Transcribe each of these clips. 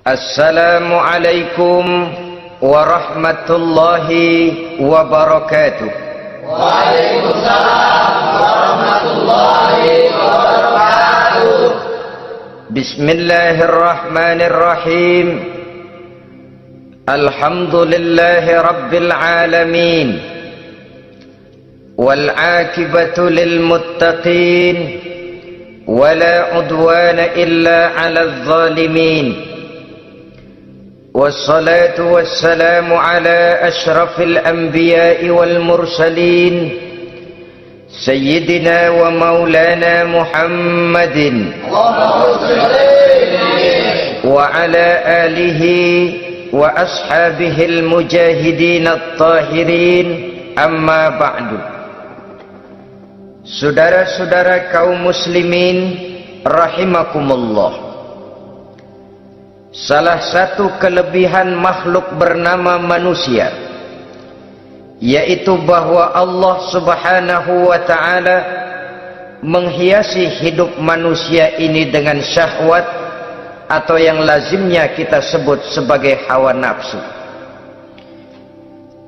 Assalamualaikum warahmatullahi wabarakatuh. Waalaikumsalam warahmatullahi wabarakatuh. Bismillahirrahmanirrahim. Alhamdulillahi rabbil alamin. Wal aqibatu lil muttaqin. Wala udwana illa 'alal zalimin. والصلاة والسلام على أشرف الأنبياء والمرسلين سيدنا ومولانا محمد وعلى آله وأصحابه المجاهدين الطاهرين أما بعد. Saudara-saudara kaum muslimin rahimakumullah. Salah satu kelebihan makhluk bernama manusia, yaitu bahwa Allah subhanahu wa ta'ala menghiasi hidup manusia ini dengan syahwat, atau yang lazimnya kita sebut sebagai hawa nafsu.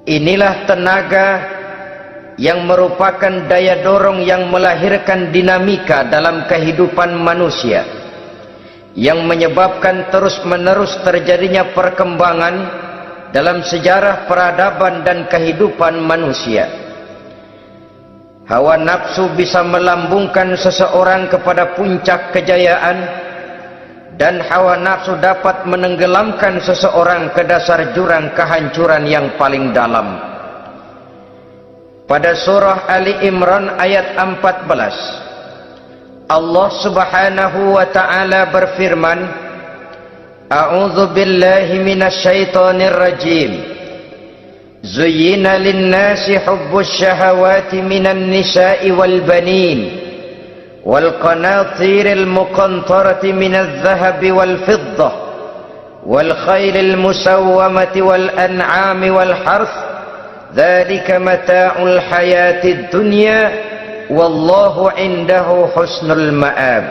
Inilah tenaga yang merupakan daya dorong yang melahirkan dinamika dalam kehidupan manusia, yang menyebabkan terus-menerus terjadinya perkembangan dalam sejarah peradaban dan kehidupan manusia. Hawa nafsu bisa melambungkan seseorang kepada puncak kejayaan, dan hawa nafsu dapat menenggelamkan seseorang ke dasar jurang kehancuran yang paling dalam. Pada surah Ali Imran ayat 14, Allah subhanahu wa ta'ala berfirman, A'udzu billahi minasyaitonir rajim. Zuyyina lin-nasi hubbus syahawati minan nisa'i wal banin wal qanatiril muqantarati minadh dhahabi wal fiddah wal khaylil musawwamati wal an'ami wal harth. Dzalika mata'ul hayatid dunya wallahu indahu husnul ma'ab.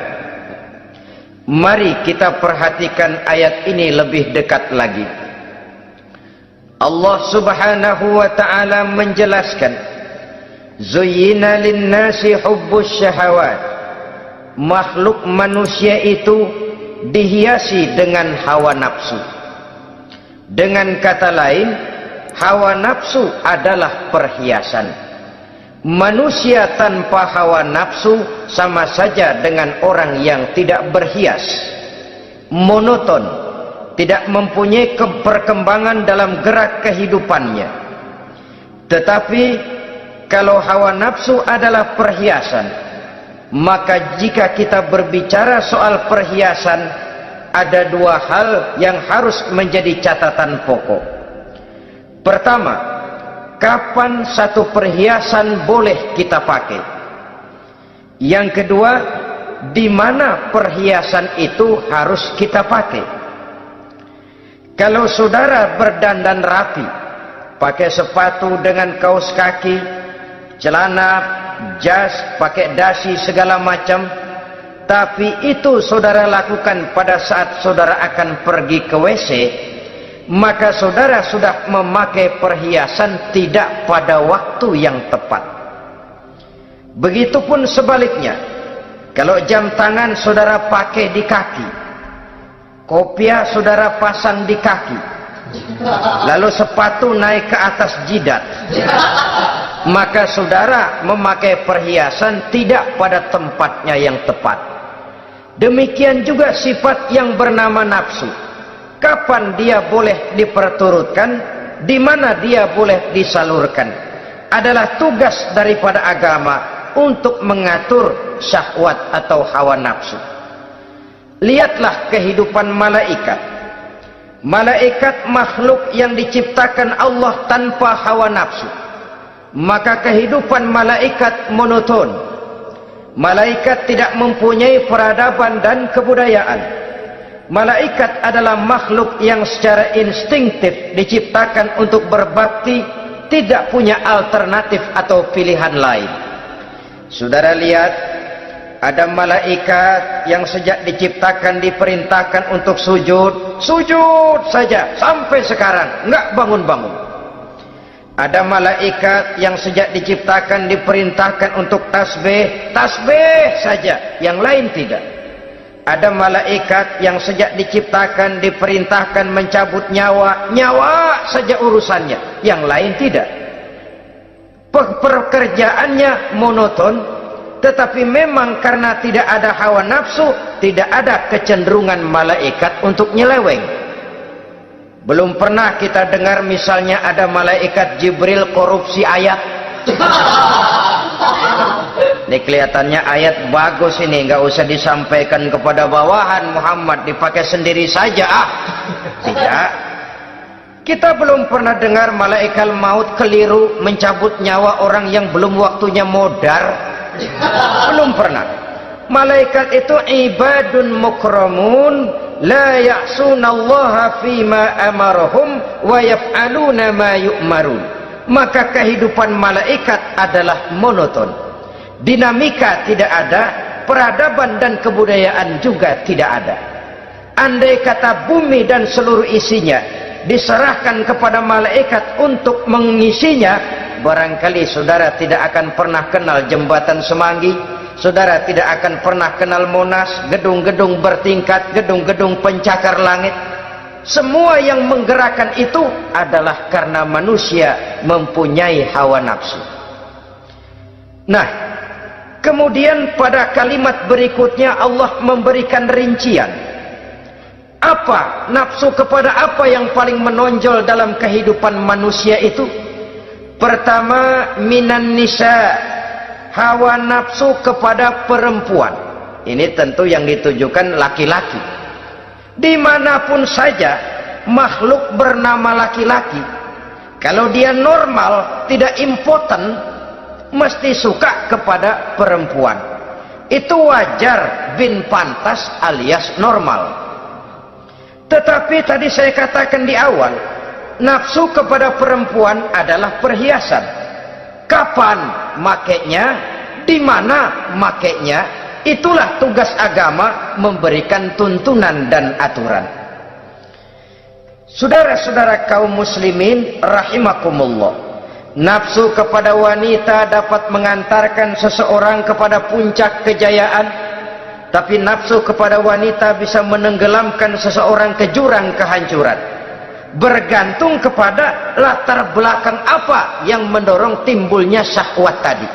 Mari kita perhatikan ayat ini lebih dekat lagi. Allah subhanahu wa ta'ala menjelaskan, Zuyyina linnasi hubbus syahawat. Makhluk manusia itu dihiasi dengan hawa nafsu. Dengan kata lain, hawa nafsu adalah perhiasan. Manusia tanpa hawa nafsu sama saja dengan orang yang tidak berhias, monoton, tidak mempunyai perkembangan dalam gerak kehidupannya. Tetapi kalau hawa nafsu adalah perhiasan, maka jika kita berbicara soal perhiasan, ada dua hal yang harus menjadi catatan pokok. Pertama, kapan satu perhiasan boleh kita pakai? Yang kedua, di mana perhiasan itu harus kita pakai? Kalau saudara berdandan rapi, pakai sepatu dengan kaos kaki, celana, jas, pakai dasi segala macam, tapi itu saudara lakukan pada saat saudara akan pergi ke WC, maka saudara sudah memakai perhiasan tidak pada waktu yang tepat. Begitupun sebaliknya, kalau jam tangan saudara pakai di kaki, kopiah saudara pasang di kaki, lalu sepatu naik ke atas jidat, maka saudara memakai perhiasan tidak pada tempatnya yang tepat. Demikian juga sifat yang bernama nafsu. Kapan dia boleh diperturutkan, di mana dia boleh disalurkan, adalah tugas daripada agama untuk mengatur syahwat atau hawa nafsu. Lihatlah kehidupan malaikat. Malaikat makhluk yang diciptakan Allah tanpa hawa nafsu. Maka kehidupan malaikat monoton. Malaikat tidak mempunyai peradaban dan kebudayaan. Malaikat adalah makhluk yang secara instinktif diciptakan untuk berbakti, tidak punya alternatif atau pilihan lain. Saudara lihat, Ada malaikat yang sejak diciptakan diperintahkan untuk sujud, sujud saja sampai sekarang enggak bangun-bangun. Ada malaikat yang sejak diciptakan diperintahkan untuk tasbih, tasbih saja, yang lain tidak. Ada malaikat yang sejak diciptakan diperintahkan mencabut nyawa, nyawa saja urusannya, yang lain tidak. Pekerjaannya monoton, tetapi memang karena tidak ada hawa nafsu, tidak ada kecenderungan malaikat untuk nyeleweng. Belum pernah kita dengar misalnya ada malaikat Jibril korupsi ayat. Ini kelihatannya ayat bagus ini, nggak usah disampaikan kepada bawahan Muhammad, dipakai sendiri saja. Tidak. Kita belum pernah dengar malaikat maut keliru mencabut nyawa orang yang belum waktunya modar. Belum pernah. Malaikat itu ibadun mukramun la ya'sunallaha fima amarahum wa yaf'aluna ma yu'marun. Maka kehidupan malaikat adalah monoton. Dinamika tidak ada, peradaban dan kebudayaan juga tidak ada. Andai kata bumi dan seluruh isinya diserahkan kepada malaikat untuk mengisinya, barangkali saudara tidak akan pernah kenal jembatan Semanggi, saudara tidak akan pernah kenal Monas, gedung-gedung bertingkat, gedung-gedung pencakar langit. Semua yang menggerakkan itu adalah karena manusia mempunyai hawa nafsu. Nah, kemudian pada kalimat berikutnya Allah memberikan rincian. Apa nafsu kepada apa yang paling menonjol dalam kehidupan manusia itu? Pertama, minan nisa, hawa nafsu kepada perempuan. Ini tentu yang ditujukan laki-laki. Dimanapun saja makhluk bernama laki-laki, kalau dia normal, tidak impoten, mesti suka kepada perempuan. Itu wajar, bin pantas alias normal. Tetapi tadi saya katakan di awal, nafsu kepada perempuan adalah perhiasan. Kapan makainya, di mana makainya, itulah tugas agama memberikan tuntunan dan aturan. Saudara-saudara kaum muslimin rahimakumullah, nafsu kepada wanita dapat mengantarkan seseorang kepada puncak kejayaan, tapi nafsu kepada wanita bisa menenggelamkan seseorang ke jurang kehancuran. Bergantung kepada latar belakang apa yang mendorong timbulnya syahwat tadi.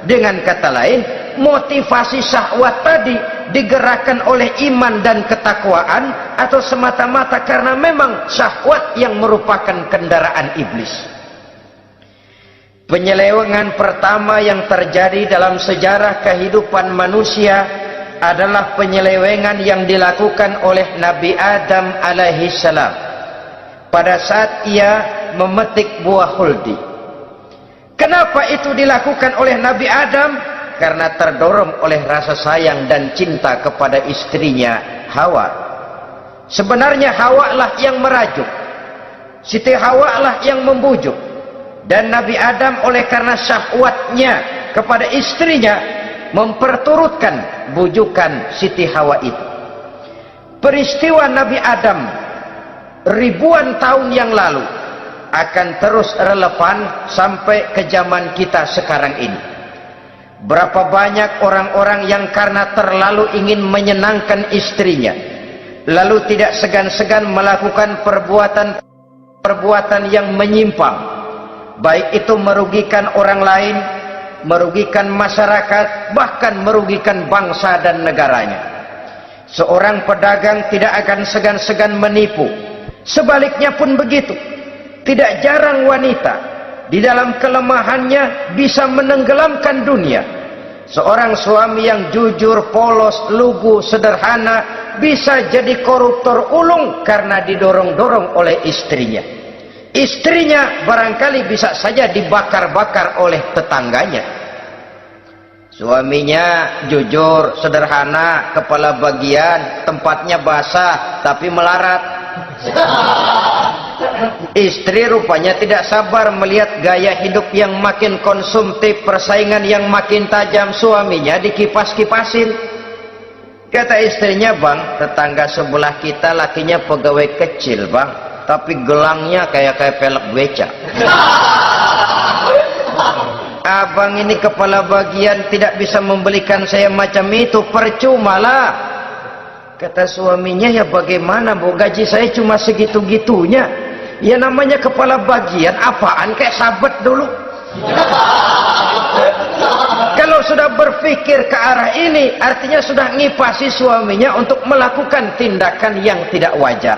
Dengan kata lain, motivasi syahwat tadi digerakkan oleh iman dan ketakwaan, atau semata-mata karena memang syahwat yang merupakan kendaraan iblis. Penyelewengan pertama yang terjadi dalam sejarah kehidupan manusia adalah penyelewengan yang dilakukan oleh Nabi Adam alaihissalam pada saat ia memetik buah huldi. Kenapa itu dilakukan oleh Nabi Adam? Karena terdorong oleh rasa sayang dan cinta kepada istrinya Hawa. Sebenarnya Hawa lah yang merajuk, Siti Hawa lah yang membujuk, dan Nabi Adam oleh karena syahwatnya kepada istrinya memperturutkan bujukan Siti Hawa itu. Peristiwa Nabi Adam ribuan tahun yang lalu akan terus relevan sampai ke zaman kita sekarang ini. Berapa banyak orang-orang yang karena terlalu ingin menyenangkan istrinya, lalu tidak segan-segan melakukan perbuatan yang menyimpang, baik itu merugikan orang lain, merugikan masyarakat, bahkan merugikan bangsa dan negaranya. Seorang pedagang tidak akan segan-segan menipu. Sebaliknya pun begitu. Tidak jarang wanita di dalam kelemahannya bisa menenggelamkan dunia. Seorang suami yang jujur, polos, lugu, sederhana bisa jadi koruptor ulung karena didorong-dorong oleh istrinya. Istrinya barangkali bisa saja dibakar-bakar oleh tetangganya. Suaminya jujur, sederhana, kepala bagian, tempatnya basah tapi melarat. Istri rupanya tidak sabar melihat gaya hidup yang makin konsumtif, persaingan yang makin tajam. Suaminya dikipas-kipasin. Kata istrinya, bang, tetangga sebelah kita lakinya pegawai kecil, bang, tapi gelangnya kayak pelek beca. Abang ini kepala bagian tidak bisa membelikan saya macam itu, percuma lah. Kata suaminya, ya bagaimana bu, gaji saya cuma segitu-gitunya. Ya namanya kepala bagian, apaan, kayak sabet dulu. Kalau sudah berpikir ke arah ini, artinya sudah ngipasi suaminya untuk melakukan tindakan yang tidak wajar.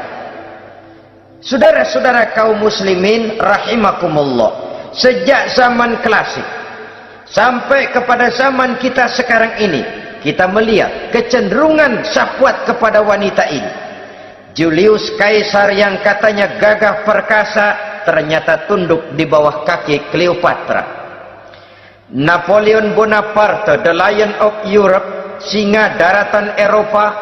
Saudara-saudara kaum muslimin rahimakumullah, sejak zaman klasik sampai kepada zaman kita sekarang ini, kita melihat kecenderungan syahwat kepada wanita ini. Julius Kaisar yang katanya gagah perkasa, ternyata tunduk di bawah kaki Cleopatra. Napoleon Bonaparte, the Lion of Europe, singa daratan Eropa,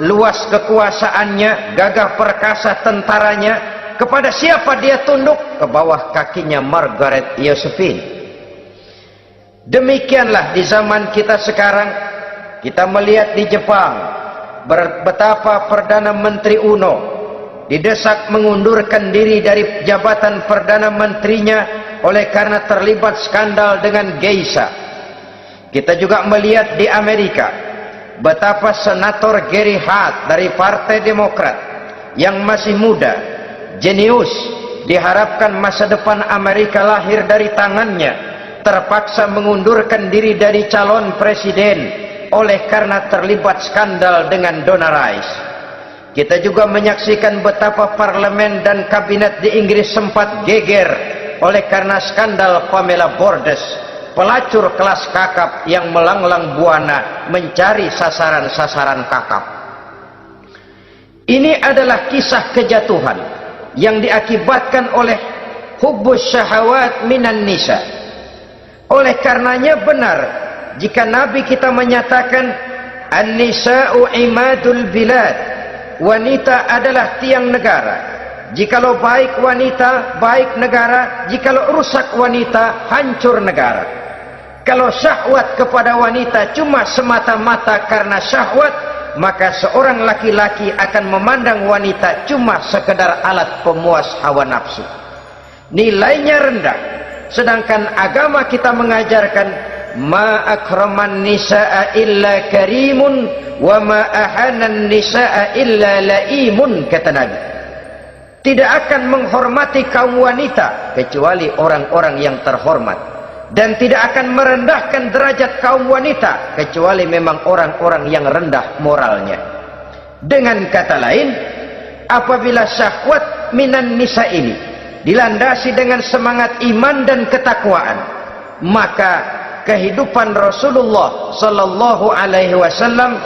luas kekuasaannya, gagah perkasa tentaranya, kepada siapa dia tunduk? Ke bawah kakinya Margaret Josephine. Demikianlah di zaman kita sekarang, kita melihat di Jepang, betapa Perdana Menteri Uno didesak mengundurkan diri dari jabatan Perdana Menterinya oleh karena terlibat skandal dengan geisha. Kita juga melihat di Amerika betapa Senator Gary Hart dari Partai Demokrat yang masih muda, jenius, diharapkan masa depan Amerika lahir dari tangannya, terpaksa mengundurkan diri dari calon presiden oleh karena terlibat skandal dengan Donna Rice. Kita juga menyaksikan betapa parlemen dan kabinet di Inggris sempat geger oleh karena skandal Pamela Bordes, pelacur kelas kakap yang melanglang buana mencari sasaran-sasaran kakap. Ini adalah kisah kejatuhan yang diakibatkan oleh hubbus syahawat minan nisa. Oleh karenanya benar jika Nabi kita menyatakan an-nisa'u imadul bilad, wanita adalah tiang negara. Jikalau baik wanita, baik negara. Jikalau rusak wanita, hancur negara. Kalau syahwat kepada wanita cuma semata-mata karena syahwat, maka seorang laki-laki akan memandang wanita cuma sekedar alat pemuas hawa nafsu. Nilainya rendah. Sedangkan agama kita mengajarkan ma akraman nisaa illa karimun wa ma ahanan nisaa illa laimun, kata Nabi. Tidak akan menghormati kaum wanita kecuali orang-orang yang terhormat, dan tidak akan merendahkan derajat kaum wanita kecuali memang orang-orang yang rendah moralnya. Dengan kata lain, apabila syahwat minan nisa ini dilandasi dengan semangat iman dan ketakwaan, maka kehidupan Rasulullah sallallahu alaihi wasallam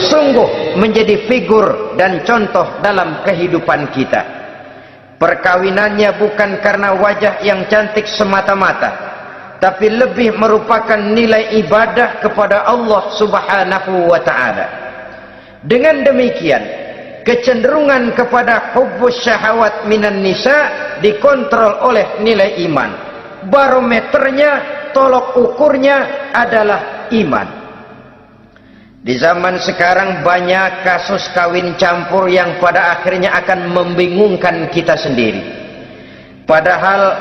sungguh menjadi figur dan contoh dalam kehidupan kita. Perkawinannya bukan karena wajah yang cantik semata-mata, tapi lebih merupakan nilai ibadah kepada Allah Subhanahu wa ta'ala. Dengan demikian, kecenderungan kepada hubbus syahawat minan nisa dikontrol oleh nilai iman. Barometernya, tolok ukurnya adalah iman. Di zaman sekarang banyak kasus kawin campur yang pada akhirnya akan membingungkan kita sendiri. Padahal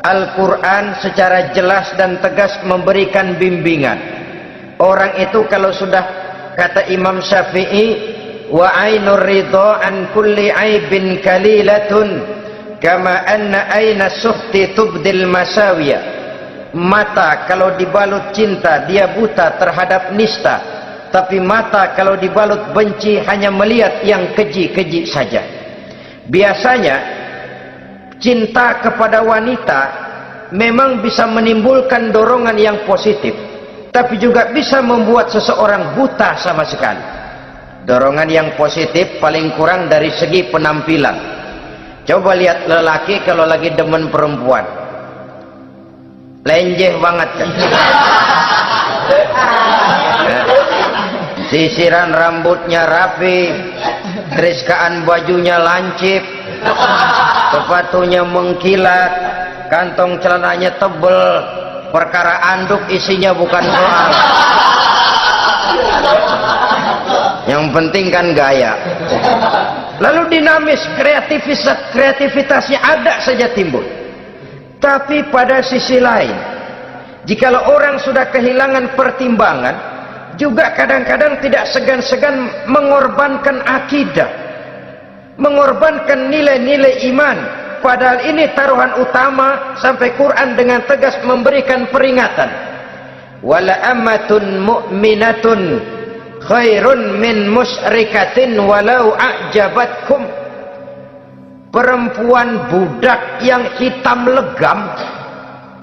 Al-Quran secara jelas dan tegas memberikan bimbingan. Orang itu kalau sudah, kata Imam Syafi'i, wa ainur ridha an kulli aibin kalilatun kama anna aina suhti tubdil masawiya. Mata kalau dibalut cinta dia buta terhadap nista, tapi mata kalau dibalut benci hanya melihat yang keji-keji saja. Biasanya cinta kepada wanita memang bisa menimbulkan dorongan yang positif, tapi juga bisa membuat seseorang buta sama sekali. Dorongan yang positif paling kurang dari segi penampilan. Coba lihat lelaki kalau lagi demen perempuan, lenjeh banget kan. Sisiran rambutnya rapi, teriskaan bajunya lancip, sepatunya mengkilat, kantong celananya tebel, perkara anduk isinya bukan soal. Yang penting kan gaya. Lalu dinamis, kreativitasnya ada saja timbul. Tapi pada sisi lain, jikalau orang sudah kehilangan pertimbangan, juga kadang-kadang tidak segan-segan mengorbankan akidah, mengorbankan nilai-nilai iman. Padahal ini taruhan utama, sampai Quran dengan tegas memberikan peringatan. Wala amatun mu'minatun khairun min musyrikatin walau a'jabatkum. Perempuan budak yang hitam legam,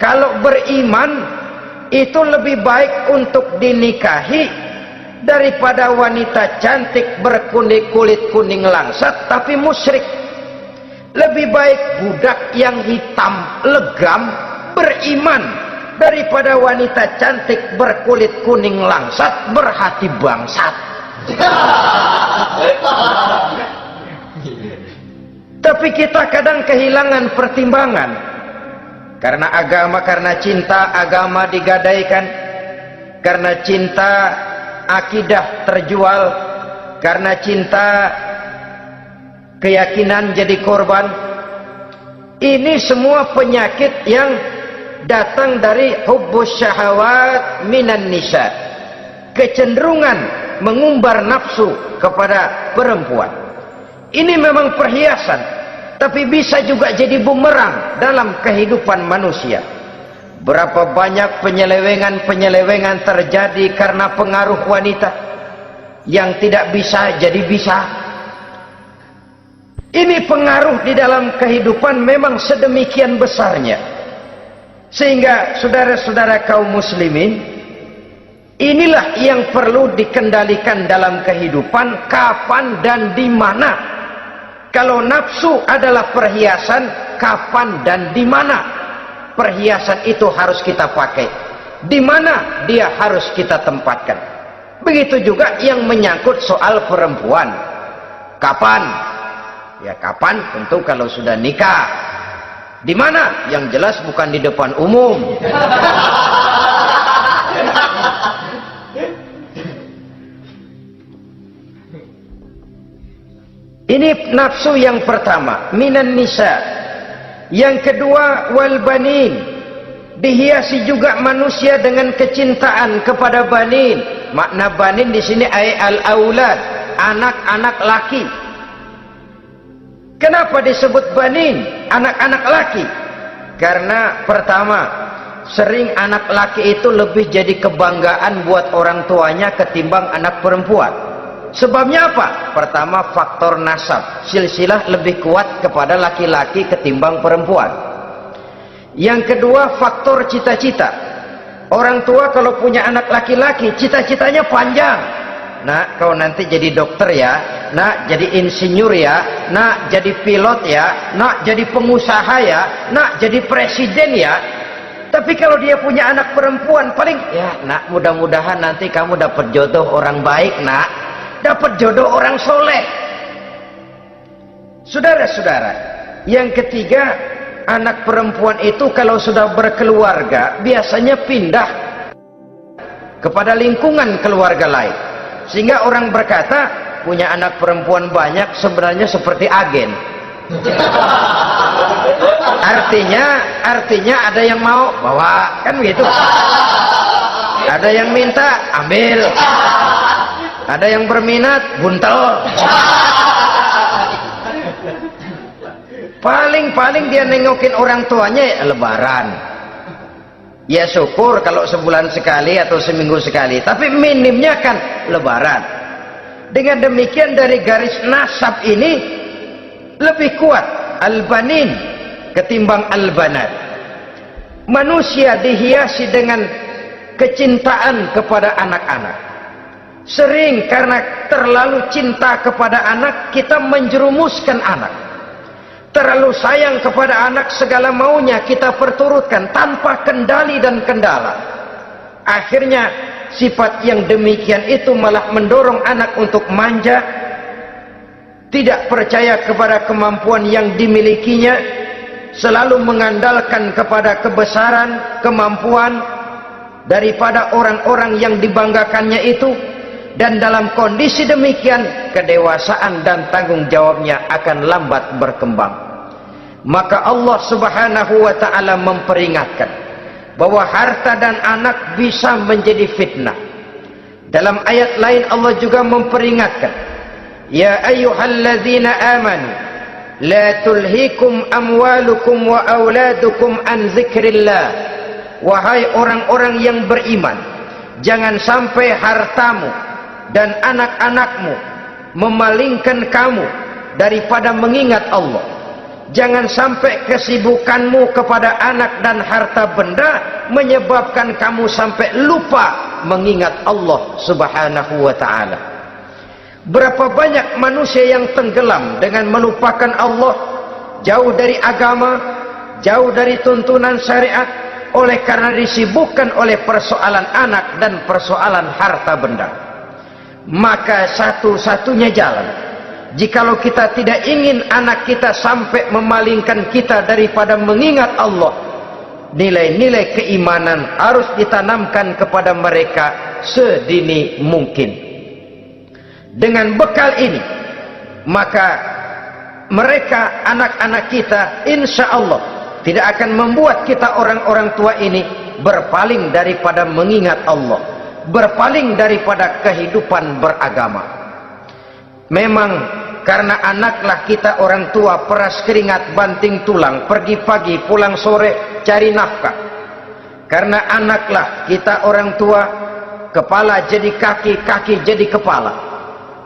kalau beriman itu lebih baik untuk dinikahi daripada wanita cantik berkulit kuning langsat tapi musyrik. Lebih baik budak yang hitam legam beriman daripada wanita cantik berkulit kuning langsat berhati bangsat. Tapi kita kadang kehilangan pertimbangan. Karena agama, karena cinta agama digadaikan, karena cinta akidah terjual, karena cinta keyakinan jadi korban. Ini semua penyakit yang datang dari hubbus syahawat minan nisa, kecenderungan mengumbar nafsu kepada perempuan. Ini memang perhiasan, tapi bisa juga jadi bumerang dalam kehidupan manusia. Berapa banyak penyelewengan terjadi karena pengaruh wanita yang tidak bisa jadi bisa. Ini pengaruh di dalam kehidupan memang sedemikian besarnya, sehingga saudara-saudara kaum muslimin, inilah yang perlu dikendalikan dalam kehidupan, kapan dan di mana. Kalau nafsu adalah perhiasan, kapan dan di mana perhiasan itu harus kita pakai, di mana dia harus kita tempatkan. Begitu juga yang menyangkut soal perempuan. Kapan? Ya kapan tentu kalau sudah nikah. Di mana? Yang jelas bukan di depan umum. Ini nafsu yang pertama, minan nisa. Yang kedua, wal banin. Dihiasi juga manusia dengan kecintaan kepada banin. Makna banin di sini al aulad, anak-anak laki. Kenapa disebut banin, anak-anak laki? Karena pertama, sering anak laki itu lebih jadi kebanggaan buat orang tuanya ketimbang anak perempuan. Sebabnya apa? Pertama, faktor nasab, silsilah lebih kuat kepada laki-laki ketimbang perempuan. Yang kedua, faktor cita-cita. Orang tua kalau punya anak laki-laki, cita-citanya panjang. Nak, kau nanti jadi dokter ya, nak jadi insinyur ya, nak jadi pilot ya, nak jadi pengusaha ya, nak jadi presiden ya. Tapi kalau dia punya anak perempuan, paling ya nak, mudah-mudahan nanti kamu dapat jodoh orang baik nak, dapat jodoh orang soleh. Saudara-saudara, yang ketiga, anak perempuan itu kalau sudah berkeluarga biasanya pindah kepada lingkungan keluarga lain, sehingga orang berkata punya anak perempuan banyak sebenarnya seperti agen. Artinya ada yang mau bawa, kan begitu. Ada yang minta ambil, ada yang berminat buntel. Paling dia nengokin orang tuanya ya lebaran. Ya syukur kalau sebulan sekali atau seminggu sekali, tapi minimnya kan lebaran. Dengan demikian dari garis nasab ini lebih kuat al-banin ketimbang al-banat. Manusia dihiasi dengan kecintaan kepada anak-anak. Sering karena terlalu cinta kepada anak, kita menjerumuskan anak. Terlalu sayang kepada anak, segala maunya kita perturutkan tanpa kendali dan kendala. Akhirnya sifat yang demikian itu malah mendorong anak untuk manja, tidak percaya kepada kemampuan yang dimilikinya, selalu mengandalkan kepada kebesaran, kemampuan daripada orang-orang yang dibanggakannya itu, dan dalam kondisi demikian kedewasaan dan tanggung jawabnya akan lambat berkembang. Maka Allah Subhanahu wa taala memperingatkan bahwa harta dan anak bisa menjadi fitnah. Dalam ayat lain Allah juga memperingatkan, ya ayyuhalladzina amanu la tulhikum amwalukum wa auladukum an dzikrillah. Wahai orang-orang yang beriman, jangan sampai hartamu dan anak-anakmu memalingkan kamu daripada mengingat Allah. Jangan sampai kesibukanmu kepada anak dan harta benda menyebabkan kamu sampai lupa mengingat Allah Subhanahu wa taala. Berapa banyak manusia yang tenggelam dengan melupakan Allah, jauh dari agama, jauh dari tuntunan syariat, oleh karena disibukkan oleh persoalan anak dan persoalan harta benda. Maka satu-satunya jalan, jikalau kita tidak ingin anak kita sampai memalingkan kita daripada mengingat Allah, nilai-nilai keimanan harus ditanamkan kepada mereka sedini mungkin. Dengan bekal ini, maka mereka, anak-anak kita, insya Allah tidak akan membuat kita orang-orang tua ini berpaling daripada mengingat Allah, berpaling daripada kehidupan beragama. Memang karena anaklah kita orang tua peras keringat banting tulang, pergi pagi pulang sore cari nafkah. Karena anaklah kita orang tua, kepala jadi kaki, kaki jadi kepala.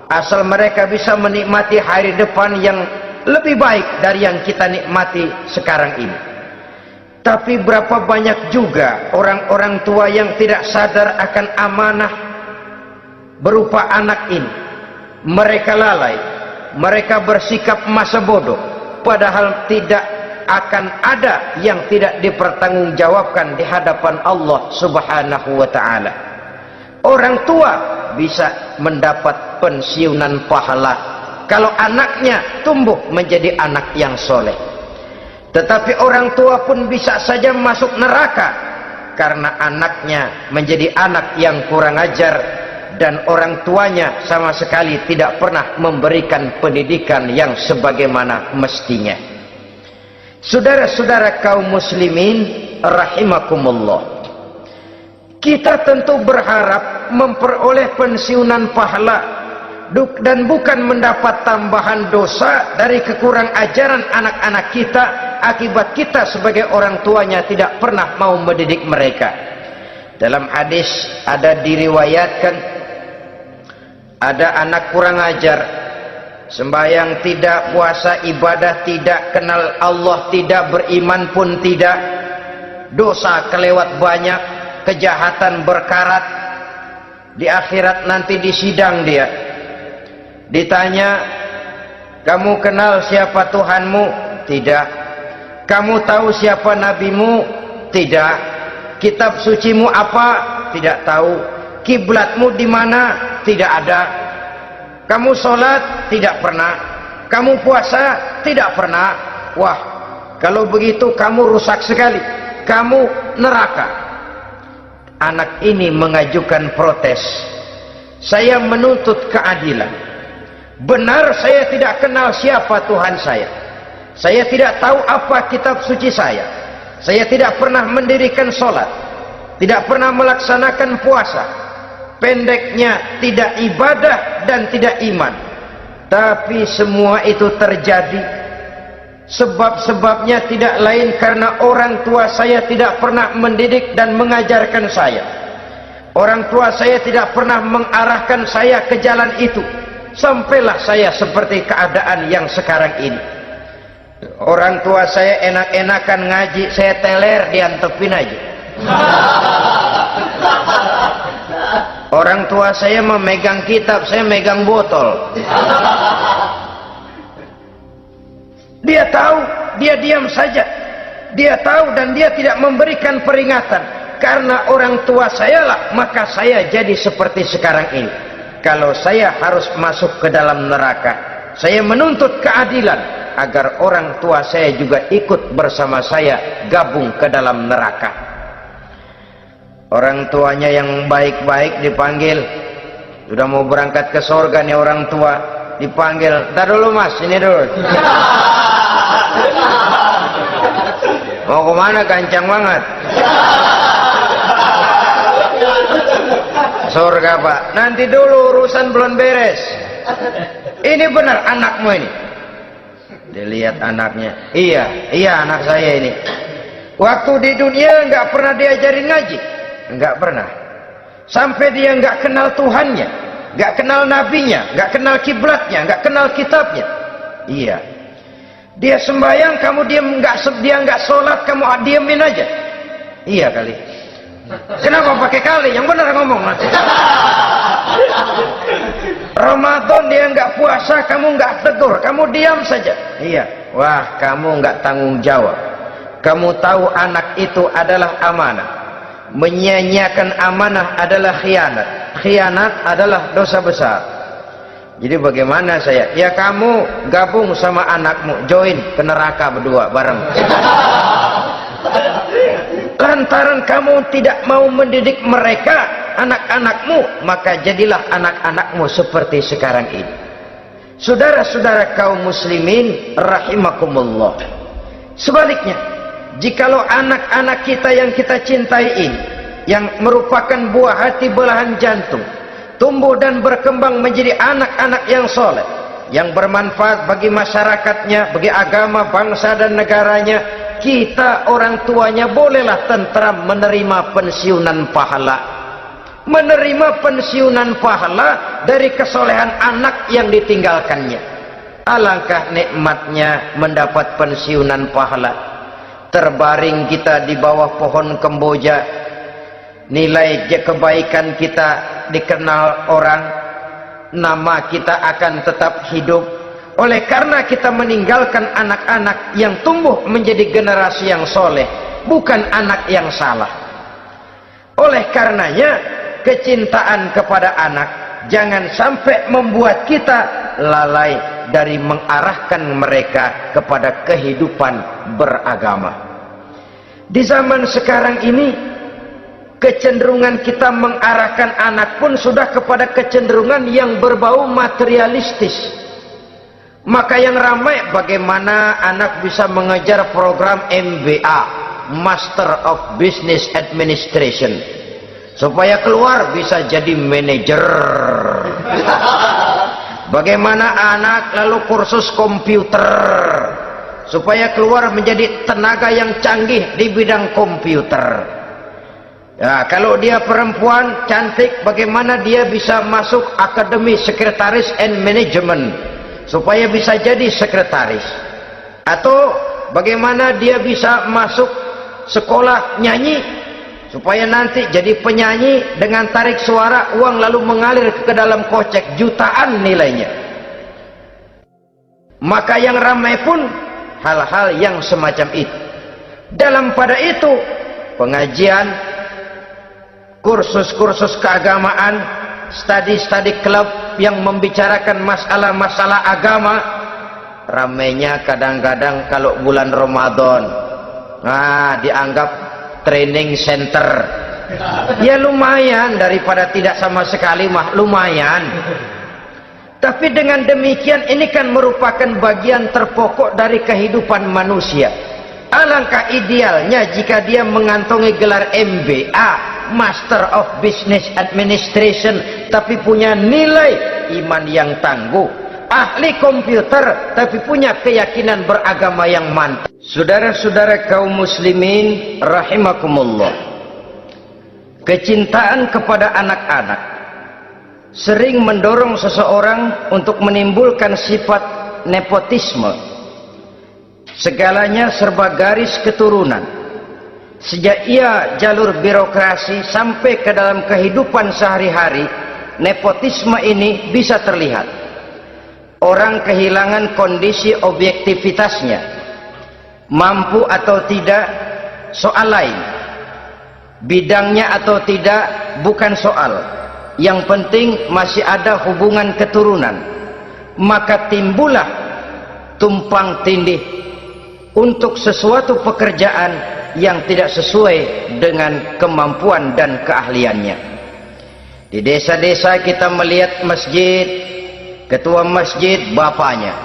Asal mereka bisa menikmati hari depan yang lebih baik dari yang kita nikmati sekarang ini. Tapi berapa banyak juga orang-orang tua yang tidak sadar akan amanah berupa anak ini. Mereka lalai, mereka bersikap masa bodoh, padahal tidak akan ada yang tidak dipertanggungjawabkan di hadapan Allah Subhanahu wa taala. Orang tua bisa mendapat pensiunan pahala kalau anaknya tumbuh menjadi anak yang soleh. Tetapi orang tua pun bisa saja masuk neraka karena anaknya menjadi anak yang kurang ajar dan orang tuanya sama sekali tidak pernah memberikan pendidikan yang sebagaimana mestinya. Saudara-saudara kaum muslimin rahimakumullah, kita tentu berharap memperoleh pensiunan pahala dan bukan mendapat tambahan dosa dari kekurang ajaran anak-anak kita akibat kita sebagai orang tuanya tidak pernah mau mendidik mereka. Dalam hadis ada diriwayatkan, ada anak kurang ajar, sembahyang tidak, puasa ibadah tidak, kenal Allah tidak, beriman pun tidak, dosa kelewat banyak, kejahatan berkarat. Di akhirat nanti disidang dia, ditanya, kamu kenal siapa Tuhanmu? Tidak. Kamu tahu siapa nabimu? Tidak. Kitab sucimu apa? Tidak tahu. Kiblatmu di mana? Tidak ada. Kamu sholat? Tidak pernah. Kamu puasa? Tidak pernah. Wah, kalau begitu kamu rusak sekali, kamu neraka. Anak ini mengajukan protes. Saya menuntut keadilan. Benar saya tidak kenal siapa Tuhan saya. Saya tidak tahu apa kitab suci saya. Saya tidak pernah mendirikan sholat, tidak pernah melaksanakan puasa. Pendeknya tidak ibadah dan tidak iman. Tapi semua itu terjadi sebab-sebabnya tidak lain karena orang tua saya tidak pernah mendidik dan mengajarkan saya. Orang tua saya tidak pernah mengarahkan saya ke jalan itu. Sampailah saya seperti keadaan yang sekarang ini. Orang tua saya enak-enakan ngaji, saya teler diantepin aja. Orang tua saya memegang kitab, saya megang botol. Dia tahu, dia diam saja. Dia tahu dan dia tidak memberikan peringatan. Karena orang tua saya lah, maka saya jadi seperti sekarang ini. Kalau saya harus masuk ke dalam neraka, saya menuntut keadilan agar orang tua saya juga ikut bersama saya gabung ke dalam neraka. Orang tuanya yang baik-baik dipanggil, sudah mau berangkat ke surga nih orang tua, dipanggil, "Ntar dulu mas, ini dulu." Mau kemana, gancang banget? Surga pak, nanti dulu urusan belum beres. Ini benar anakmu ini? Dilihat anaknya, iya anak saya ini. Waktu di dunia nggak pernah diajarin ngaji, nggak pernah. Sampai dia nggak kenal Tuhannya, nggak kenal nabinya, nggak kenal kiblatnya, nggak kenal kitabnya. Iya. Dia sembahyang, kamu dia nggak sholat, kamu diemin aja. Iya kali. Kenapa pakai kali? Yang benar ngomong nanti. Ramadan dia nggak puasa, kamu nggak tegur, kamu diam saja. Iya. Wah, kamu nggak tanggung jawab. Kamu tahu anak itu adalah amanah. Menyia-nyiakan amanah adalah khianat. Khianat adalah dosa besar. Jadi bagaimana saya? Ya kamu gabung sama anakmu, join ke neraka berdua bareng. Lantaran kamu tidak mau mendidik mereka, anak-anakmu, maka jadilah anak-anakmu seperti sekarang ini. Saudara-saudara kaum muslimin rahimakumullah. Sebaliknya, jikalau anak-anak kita yang kita cintai ini, yang merupakan buah hati belahan jantung, tumbuh dan berkembang menjadi anak-anak yang soleh, yang bermanfaat bagi masyarakatnya, bagi agama, bangsa dan negaranya, kita orang tuanya bolehlah tentram menerima pensiunan pahala. Menerima pensiunan pahala dari kesolehan anak yang ditinggalkannya. Alangkah nikmatnya mendapat pensiunan pahala. Terbaring kita di bawah pohon kemboja, nilai kebaikan kita dikenal orang, nama kita akan tetap hidup. Oleh karena kita meninggalkan anak-anak yang tumbuh menjadi generasi yang soleh, bukan anak yang salah. Oleh karenanya, kecintaan kepada anak jangan sampai membuat kita lalai dari mengarahkan mereka kepada kehidupan beragama. Di zaman sekarang ini, kecenderungan kita mengarahkan anak pun sudah kepada kecenderungan yang berbau materialistis. Maka yang ramai bagaimana anak bisa mengejar program MBA, Master of Business Administration, supaya keluar bisa jadi manajer. Bagaimana anak lalu kursus komputer, supaya keluar menjadi tenaga yang canggih di bidang komputer. Ya, kalau dia perempuan cantik, bagaimana dia bisa masuk akademi sekretaris and management, supaya bisa jadi sekretaris. Atau bagaimana dia bisa masuk sekolah nyanyi, supaya nanti jadi penyanyi dengan tarik suara, uang lalu mengalir ke dalam kocek jutaan nilainya. Maka yang ramai pun hal-hal yang semacam itu. Dalam pada itu, pengajian, kursus-kursus keagamaan, study club yang membicarakan masalah-masalah agama, ramainya kadang-kadang kalau bulan Ramadan, dianggap training center. Ya lumayan, daripada tidak sama sekali mah lumayan. Tapi dengan demikian ini kan merupakan bagian terpokok dari kehidupan manusia. Alangkah idealnya jika dia mengantongi gelar MBA, Master of Business Administration, tapi punya nilai iman yang tangguh, ahli komputer tapi punya keyakinan beragama yang mantap. Saudara-saudara kaum muslimin rahimakumullah, kecintaan kepada anak-anak sering mendorong seseorang untuk menimbulkan sifat nepotisme. Segalanya serba garis keturunan. Sejak ia jalur birokrasi sampai ke dalam kehidupan sehari-hari, nepotisme ini bisa terlihat. Orang kehilangan kondisi objektivitasnya. Mampu atau tidak soal lain, bidangnya atau tidak bukan soal. Yang penting masih ada hubungan keturunan. maka timbullah tumpang tindih untuk sesuatu pekerjaan yang tidak sesuai dengan kemampuan dan keahliannya. Di desa-desa kita melihat masjid, ketua masjid bapaknya,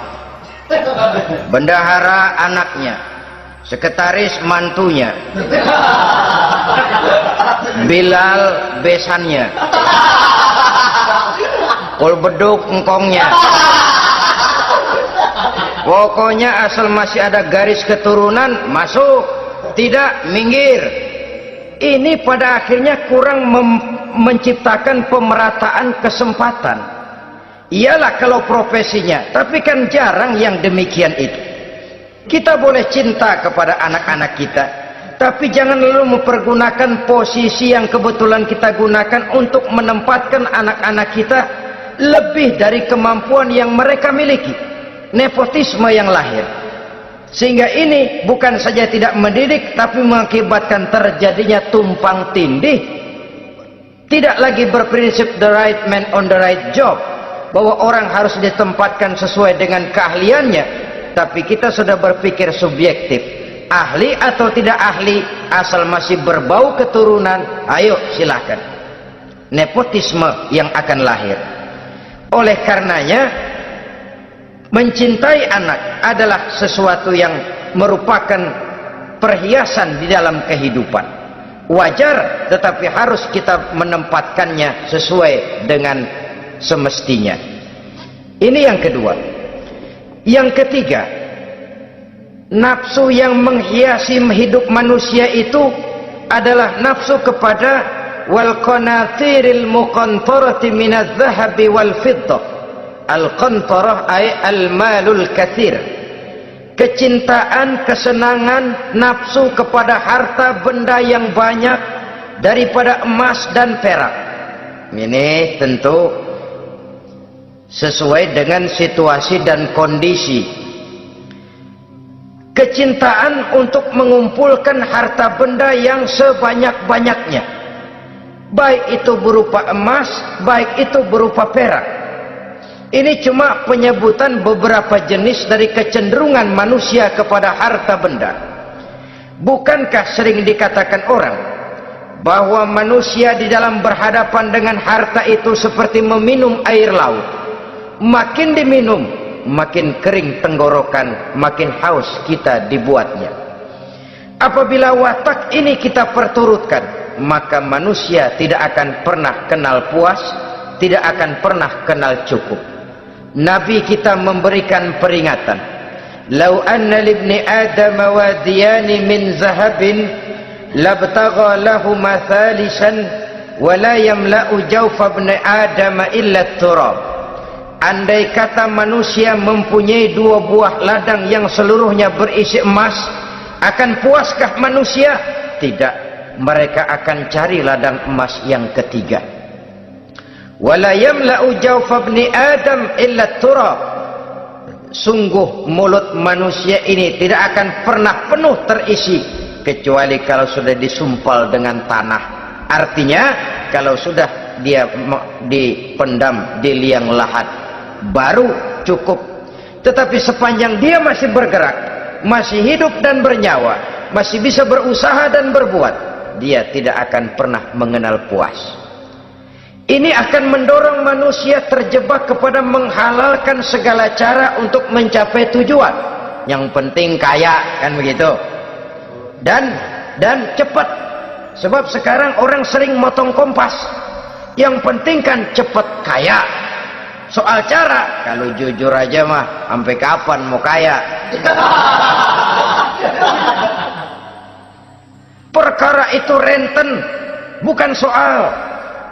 bendahara anaknya, sekretaris mantunya, Bilal besannya, kul beduk engkongnya. Pokoknya asal masih ada garis keturunan masuk, tidak minggir. Ini pada akhirnya kurang menciptakan pemerataan kesempatan. Iyalah kalau profesinya, tapi kan jarang yang demikian itu. Kita boleh cinta kepada anak-anak kita, tapi jangan lalu mempergunakan posisi yang kebetulan kita gunakan untuk menempatkan anak-anak kita lebih dari kemampuan yang mereka miliki. Nepotisme yang lahir, sehingga ini bukan saja tidak mendidik, tapi mengakibatkan terjadinya tumpang tindih. Tidak lagi berprinsip the right man on the right job, bahwa orang harus ditempatkan sesuai dengan keahliannya, tapi kita sudah berpikir subjektif, ahli atau tidak ahli, asal masih berbau keturunan, ayo silahkan. Nepotisme yang akan lahir. Oleh karenanya, mencintai anak adalah sesuatu yang merupakan perhiasan di dalam kehidupan. Wajar, tetapi harus kita menempatkannya sesuai dengan semestinya. Ini yang kedua. Yang ketiga, nafsu yang menghiasi hidup manusia itu adalah nafsu kepada wal qanatiril muqantarati minadz zahabi wal fiddah. Al-qantarah ay al-malul katsir. Kecintaan, kesenangan, nafsu kepada harta benda yang banyak daripada emas dan perak. Ini tentu sesuai dengan situasi dan kondisi. Kecintaan untuk mengumpulkan harta benda yang sebanyak-banyaknya, baik itu berupa emas, baik itu berupa perak. Ini cuma penyebutan beberapa jenis dari kecenderungan manusia kepada harta benda. Bukankah sering dikatakan orang bahwa manusia di dalam berhadapan dengan harta itu seperti meminum air laut. Makin diminum, makin kering tenggorokan, makin haus kita dibuatnya. Apabila watak ini kita perturutkan, maka manusia tidak akan pernah kenal puas, tidak akan pernah kenal cukup. Nabi kita memberikan peringatan, "Lau anna libni Adam wadiyani min zahabin labtagha lahu mathalisan wa la yamla'u jawfa ibni Adam illa turab." Andai kata manusia mempunyai dua buah ladang yang seluruhnya berisi emas, akan puaskah manusia? Tidak, mereka akan cari ladang emas yang ketiga. Wala yamla'u jawfa ibni Adam illa turab. Sungguh mulut manusia ini tidak akan pernah penuh terisi kecuali kalau sudah disumpal dengan tanah. Artinya kalau sudah dia dipendam di liang lahat baru cukup. Tetapi sepanjang dia masih bergerak, masih hidup dan bernyawa, masih bisa berusaha dan berbuat, dia tidak akan pernah mengenal puas. Ini akan mendorong manusia terjebak kepada menghalalkan segala cara untuk mencapai tujuan. Yang penting kaya, kan begitu. Dan cepat. Sebab sekarang orang sering motong kompas. Yang penting kan cepat kaya. Soal cara, kalau jujur aja mah, sampai kapan mau kaya? Perkara itu renten, bukan soal.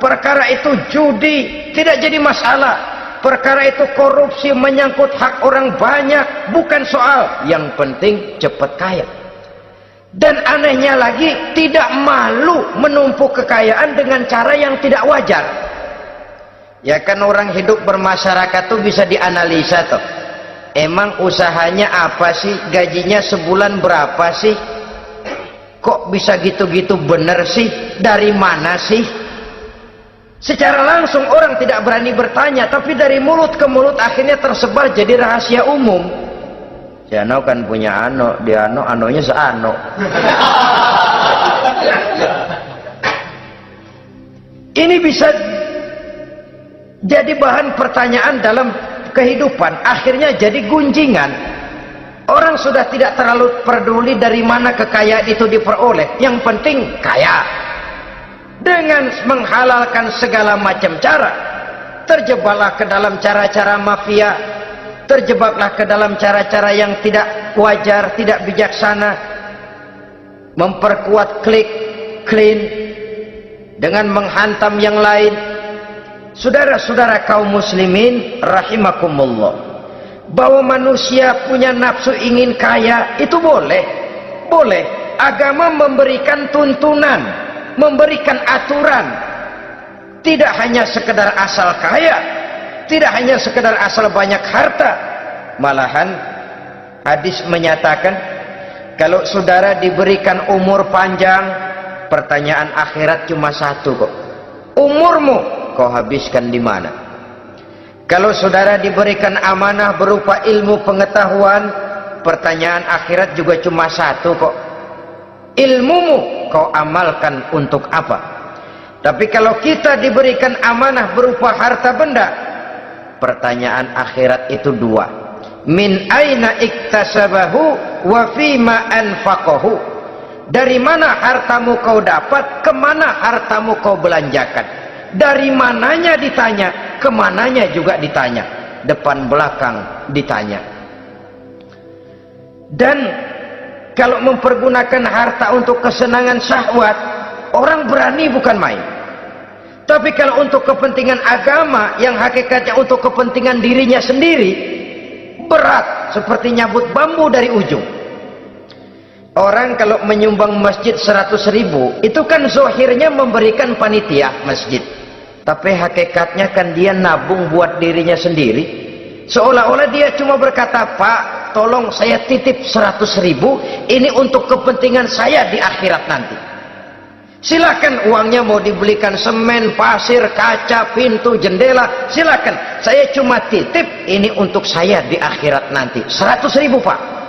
Perkara itu judi, tidak jadi masalah. Perkara itu korupsi menyangkut hak orang banyak, bukan soal. Yang penting cepat kaya. Dan anehnya lagi, tidak malu menumpuk kekayaan dengan cara yang tidak wajar. Ya kan orang hidup bermasyarakat tuh bisa dianalisa tuh. Emang usahanya apa sih? Gajinya sebulan berapa sih? Kok bisa gitu-gitu bener sih? Dari mana sih? Secara langsung orang tidak berani bertanya, tapi dari mulut ke mulut akhirnya tersebar jadi rahasia umum. Si Ano kan punya ano, dia ano, anonya seano. Ini bisa jadi bahan pertanyaan dalam kehidupan, akhirnya jadi gunjingan. Orang sudah tidak terlalu peduli dari mana kekayaan itu diperoleh, yang penting kaya. Dengan menghalalkan segala macam cara, terjebaklah ke dalam cara-cara mafia, terjebaklah ke dalam cara-cara yang tidak wajar, tidak bijaksana, memperkuat klik, clean, dengan menghantam yang lain. Saudara-saudara kaum muslimin rahimakumullah, bahwa manusia punya nafsu ingin kaya itu boleh. Agama memberikan tuntunan, memberikan aturan. Tidak hanya sekedar asal kaya, tidak hanya sekedar asal banyak harta. Malahan hadis menyatakan, kalau saudara diberikan umur panjang, pertanyaan akhirat cuma satu kok. Umurmu kau habiskan di mana? Kalau saudara diberikan amanah berupa ilmu pengetahuan, pertanyaan akhirat juga cuma satu kok. Ilmumu kau amalkan untuk apa? Tapi kalau kita diberikan amanah berupa harta benda, pertanyaan akhirat itu dua. Min aina iktasabahu wa fima anfaqahu. Dari mana hartamu kau dapat, kemana hartamu kau belanjakan. Dari mananya ditanya, kemananya juga ditanya. Depan belakang ditanya. Dan kalau mempergunakan harta untuk kesenangan syahwat, orang berani bukan main. Tapi kalau untuk kepentingan agama, yang hakikatnya untuk kepentingan dirinya sendiri, berat seperti nyabut bambu dari ujung. Orang kalau menyumbang masjid 100.000, itu kan zohirnya memberikan panitia masjid, tapi hakikatnya kan dia nabung buat dirinya sendiri. Seolah-olah dia cuma berkata, Pak, tolong saya titip 100.000, ini untuk kepentingan saya di akhirat nanti. Silakan uangnya mau dibelikan semen, pasir, kaca, pintu, jendela, silakan. Saya cuma titip, ini untuk saya di akhirat nanti. 100.000 Pak.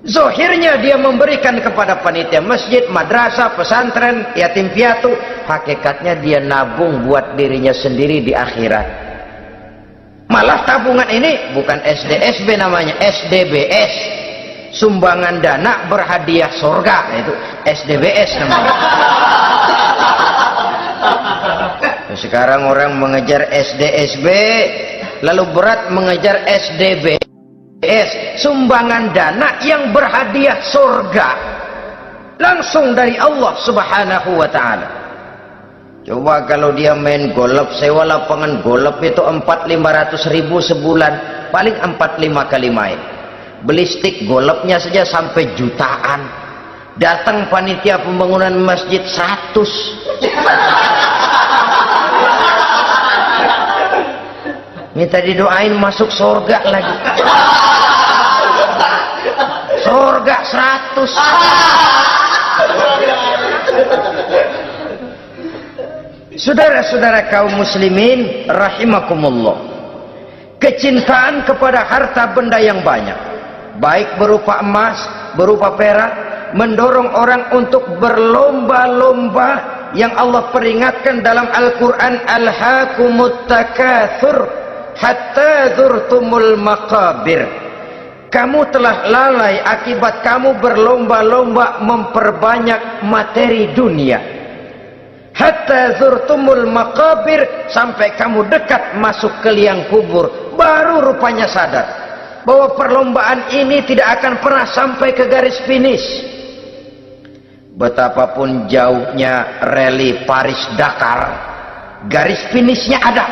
Zohirnya dia memberikan kepada panitia masjid, madrasah, pesantren, yatim piatu. Hakikatnya dia nabung buat dirinya sendiri di akhirat. Malah tabungan ini bukan SDSB namanya, SDBS. Sumbangan dana berhadiah surga, itu SDBS namanya. Sekarang orang mengejar SDSB, lalu berat mengejar SDBS, sumbangan dana yang berhadiah surga langsung dari Allah Subhanahu wa ta'ala. Coba kalau dia main golf, sewa lapangan golf itu 400-500 ribu sebulan, paling 4-5 kali main. Beli stick golfnya saja sampai jutaan. Datang panitia pembangunan masjid 100. Minta didoain masuk surga lagi. Surga 100. Saudara-saudara kaum muslimin rahimakumullah, kecintaan kepada harta benda yang banyak, baik berupa emas, berupa perak, mendorong orang untuk berlomba-lomba yang Allah peringatkan dalam Al-Quran, alhaakumut takatsur hatta zurtumul maqabir. Kamu telah lalai akibat kamu berlomba-lomba memperbanyak materi dunia. Hatta zurtumul maqabir, sampai kamu dekat masuk ke liang kubur, baru rupanya sadar bahwa perlombaan ini tidak akan pernah sampai ke garis finish. Betapapun jauhnya rally Paris-Dakar, garis finishnya ada.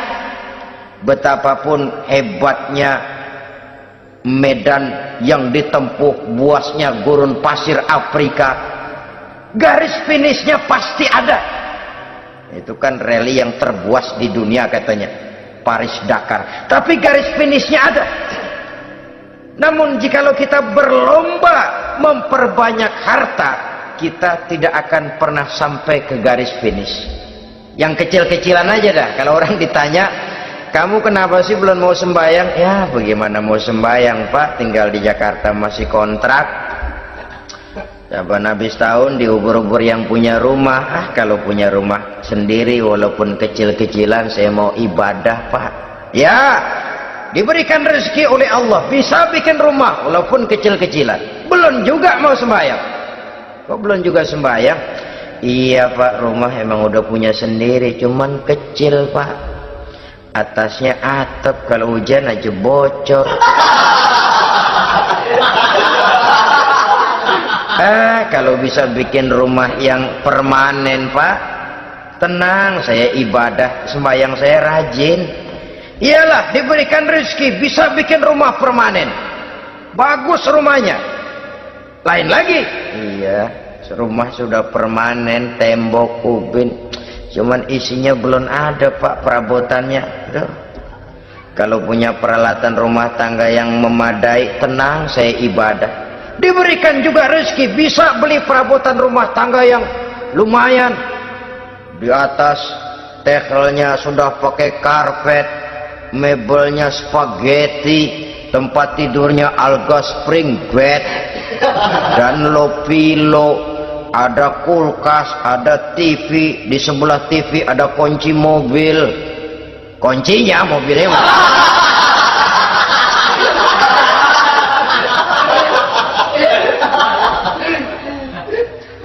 Betapapun hebatnya medan yang ditempuh, buasnya gurun pasir Afrika, garis finishnya pasti ada. Itu kan rally yang terbuas di dunia katanya, Paris-Dakar. Tapi garis finishnya ada. Namun jikalau kita berlomba memperbanyak harta, kita tidak akan pernah sampai ke garis finish. Yang kecil-kecilan aja dah. Kalau orang ditanya, kamu kenapa sih belum mau sembahyang? Ya bagaimana mau sembahyang Pak, tinggal di Jakarta masih kontrak. Saban habis tahun diubur-ubur yang punya rumah. Kalau punya rumah sendiri walaupun kecil-kecilan saya mau ibadah Pak. Ya diberikan rezeki oleh Allah bisa bikin rumah walaupun kecil-kecilan, belum juga mau sembahyang. Kok belum juga sembahyang? Iya Pak, rumah emang udah punya sendiri, cuman kecil Pak. Atasnya atap, kalau hujan aja bocor. Kalau bisa bikin rumah yang permanen Pak, tenang, saya ibadah sembahyang saya rajin. Iyalah diberikan rezeki bisa bikin rumah permanen, bagus rumahnya. Lain lagi, iya rumah sudah permanen, tembok, ubin, cuman isinya belum ada Pak perabotannya. Aduh. Kalau punya peralatan rumah tangga yang memadai, tenang saya ibadah. Diberikan juga rezeki bisa beli perabotan rumah tangga yang lumayan. Di atas tekelnya sudah pakai karpet, mebelnya spaghetti, tempat tidurnya alga spring bed dan low pillow. Ada kulkas, ada TV, di sebelah TV ada kunci mobil. Kuncinya mobilnya.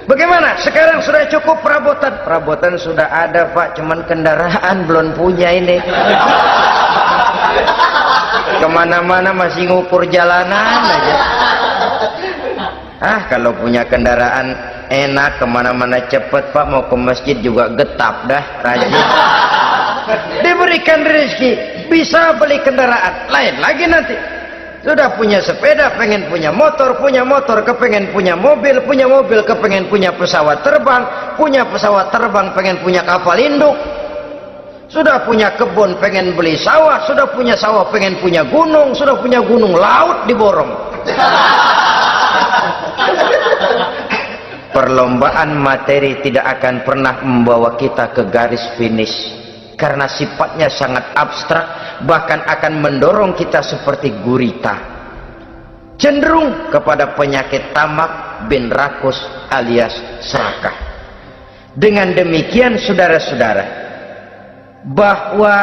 Bagaimana? Sekarang sudah cukup perabotan? Perabotan sudah ada Pak, cuman kendaraan belum punya ini. Kemana-mana masih ngukur jalanan aja. Kalau punya kendaraan enak, kemana-mana cepet Pak, mau ke masjid juga getap dah, rajin. Diberikan rezeki bisa beli kendaraan. Lain lagi nanti sudah punya sepeda pengen punya motor kepengen punya mobil kepengen punya pesawat terbang pengen punya kapal induk. Sudah punya kebun pengen beli sawah, sudah punya sawah pengen punya gunung, sudah punya gunung laut diborong. Perlombaan materi tidak akan pernah membawa kita ke garis finish, karena sifatnya sangat abstrak, bahkan akan mendorong kita seperti gurita, cenderung kepada penyakit tamak bin rakus alias serakah. Dengan demikian saudara-saudara, bahwa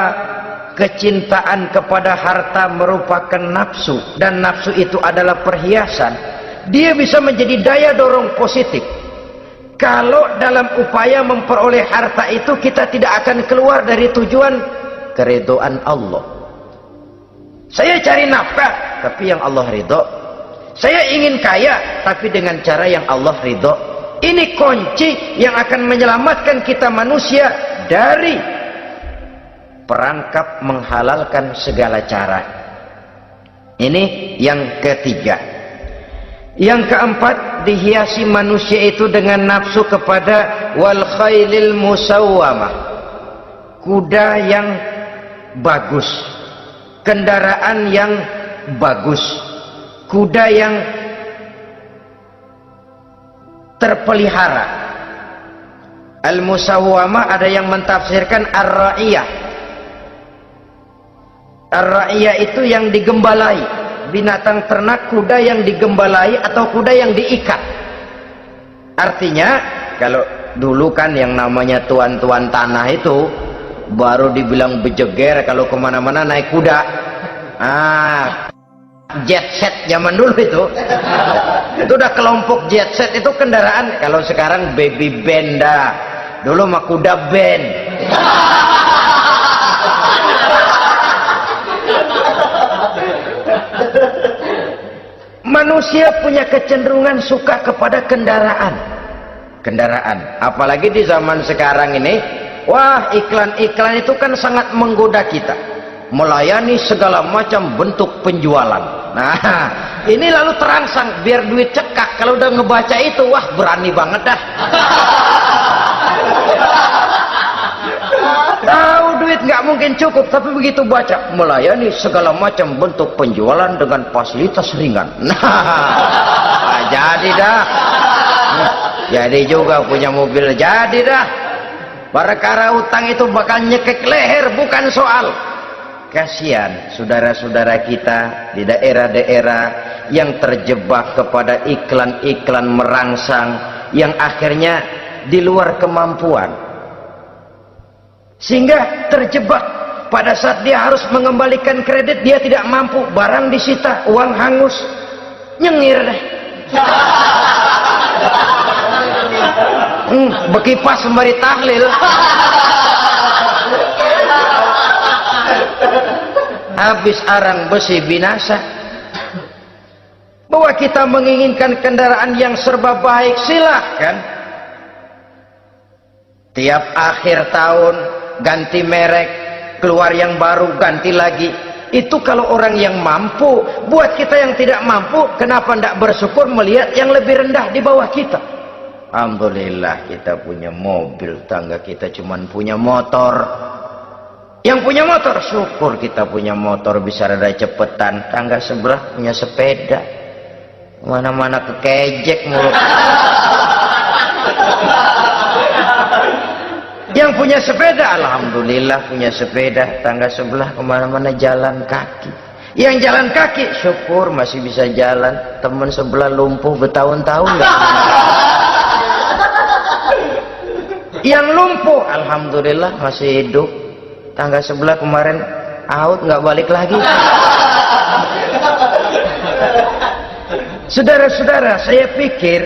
kecintaan kepada harta merupakan nafsu, dan nafsu itu adalah perhiasan, dia bisa menjadi daya dorong positif. Kalau dalam upaya memperoleh harta itu kita tidak akan keluar dari tujuan keridhaan Allah. Saya cari nafkah tapi yang Allah ridho. Saya ingin kaya tapi dengan cara yang Allah ridho. Ini kunci yang akan menyelamatkan kita manusia dari perangkap menghalalkan segala cara. Ini yang ketiga. Yang keempat, dihiasi manusia itu dengan nafsu kepada wal khailil musawwamah, kuda yang bagus, kendaraan yang bagus, kuda yang terpelihara. Al musawwamah ada yang mentafsirkan ar-ra'iyah. Ar-ra'iyah itu yang digembalai, binatang ternak, kuda yang digembalai atau kuda yang diikat. Artinya kalau dulu kan yang namanya tuan-tuan tanah itu baru dibilang bejeger kalau kemana-mana naik kuda. Jet set zaman dulu itu udah kelompok jet set, itu kendaraan. Kalau sekarang baby benda, dulu mah kuda band. Manusia punya kecenderungan suka kepada kendaraan, apalagi di zaman sekarang ini. Wah, iklan-iklan itu kan sangat menggoda kita, melayani segala macam bentuk penjualan. Nah, ini lalu terangsang biar duit cekak. Kalau udah ngebaca itu, wah berani banget dah. Tahu duit nggak mungkin cukup, tapi begitu baca melayani segala macam bentuk penjualan dengan fasilitas ringan. Nah, jadi dah. Jadi juga punya mobil, jadi dah. Perkara utang itu bakal nyekek leher, bukan soal. Kasihan saudara-saudara kita di daerah-daerah yang terjebak kepada iklan-iklan merangsang yang akhirnya di luar kemampuan, sehingga terjebak pada saat dia harus mengembalikan kredit dia tidak mampu, barang disita, uang hangus, nyengir deh. Bekipas sembari tahlil. Habis arang besi binasa. Bahwa kita menginginkan kendaraan yang serba baik, silahkan. Tiap akhir tahun ganti merek, keluar yang baru, ganti lagi. Itu kalau orang yang mampu. Buat kita yang tidak mampu, kenapa tidak bersyukur melihat yang lebih rendah di bawah kita? Alhamdulillah kita punya mobil, tangga kita cuman punya motor. Yang punya motor, syukur kita punya motor bisa rada cepetan. Tangga sebelah punya sepeda, mana-mana kekejek mulu. Yang punya sepeda, alhamdulillah punya sepeda. Tangga sebelah kemana-mana jalan kaki. Yang jalan kaki, syukur masih bisa jalan. Teman sebelah lumpuh bertahun-tahun nggak. Yang lumpuh, alhamdulillah masih hidup. Tangga sebelah kemarin out, nggak balik lagi. Saudara-saudara, saya pikir